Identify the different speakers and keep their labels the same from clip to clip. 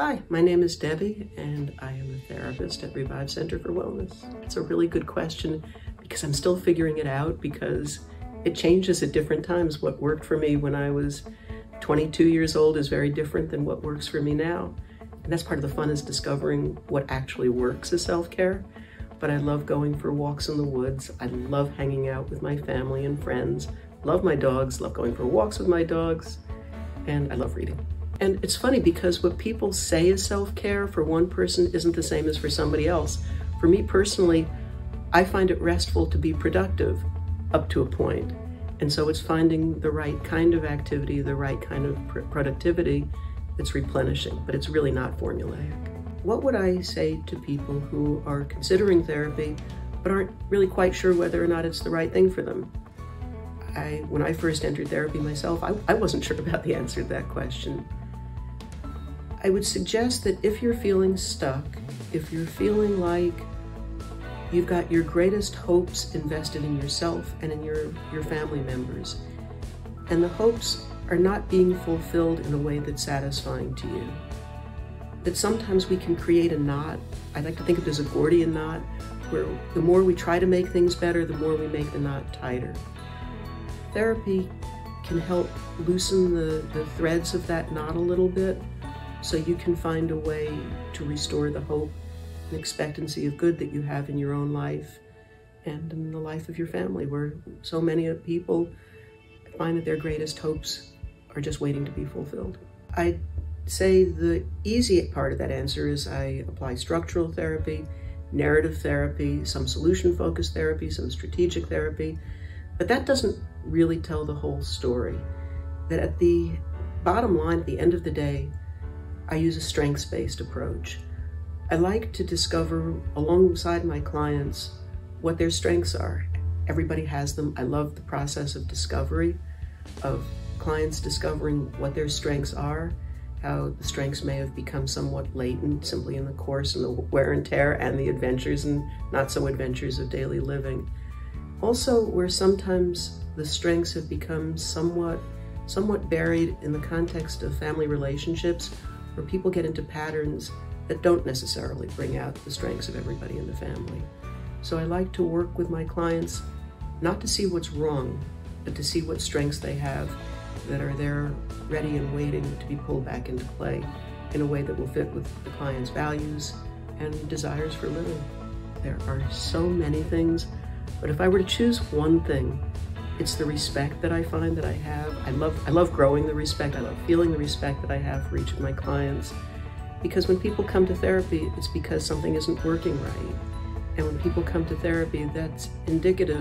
Speaker 1: Hi, my name is Debbie, and I am a therapist at Revive Center for Wellness. It's a really good question because I'm still figuring it out, because it changes at different times. What worked for me when I was 22 years old is very different than what works for me now. And that's part of the fun, is discovering what actually works as self-care. But I love going for walks in the woods. I love hanging out with my family and friends. Love my dogs, love going for walks with my dogs, and I love reading. And it's funny because what people say is self-care for one person isn't the same as for somebody else. For me personally, I find it restful to be productive up to a point. And so it's finding the right kind of activity, the right kind of productivity that's replenishing, but it's really not formulaic. What would I say to people who are considering therapy but aren't really quite sure whether or not it's the right thing for them? When I first entered therapy myself, I wasn't sure about the answer to that question. I would suggest that if you're feeling stuck, if you're feeling like you've got your greatest hopes invested in yourself and in your family members, and the hopes are not being fulfilled in a way that's satisfying to you, that sometimes we can create a knot. I like to think of it as a Gordian knot, where the more we try to make things better, the more we make the knot tighter. Therapy can help loosen the threads of that knot a little bit, so you can find a way to restore the hope and expectancy of good that you have in your own life and in the life of your family, where so many people find that their greatest hopes are just waiting to be fulfilled. I'd say the easy part of that answer is I apply structural therapy, narrative therapy, some solution-focused therapy, some strategic therapy, but that doesn't really tell the whole story. That at the bottom line, at the end of the day, I use a strengths-based approach. I like to discover alongside my clients what their strengths are. Everybody has them. I love the process of discovery, of clients discovering what their strengths are, how the strengths may have become somewhat latent simply in the course and the wear and tear and the adventures and not so adventures of daily living. Also, where sometimes the strengths have become somewhat buried in the context of family relationships, where people get into patterns that don't necessarily bring out the strengths of everybody in the family. So I like to work with my clients not to see what's wrong, but to see what strengths they have that are there ready and waiting to be pulled back into play in a way that will fit with the client's values and desires for living. There are so many things, but if I were to choose one thing, it's the respect that I find that I have. I love growing the respect. I love feeling the respect that I have for each of my clients. Because when people come to therapy, it's because something isn't working right. And when people come to therapy, that's indicative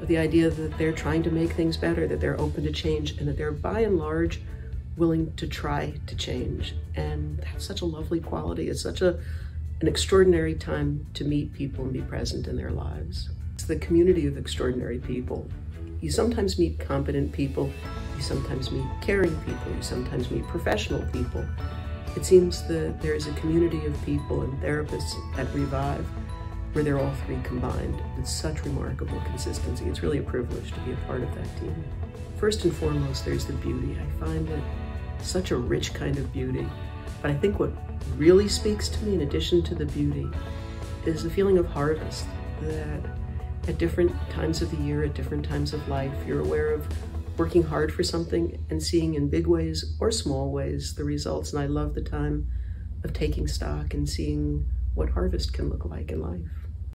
Speaker 1: of the idea that they're trying to make things better, that they're open to change, and that they're by and large willing to try to change. And that's such a lovely quality. It's such an extraordinary time to meet people and be present in their lives. It's the community of extraordinary people. You sometimes meet competent people, you sometimes meet caring people, you sometimes meet professional people. It seems that there is a community of people and therapists at Revive where they're all three combined with such remarkable consistency. It's really a privilege to be a part of that team. First and foremost, there's the beauty. I find it such a rich kind of beauty. But I think what really speaks to me, in addition to the beauty, is the feeling of harvest, that at different times of the year, at different times of life, you're aware of working hard for something and seeing in big ways or small ways the results. And I love the time of taking stock and seeing what harvest can look like in life.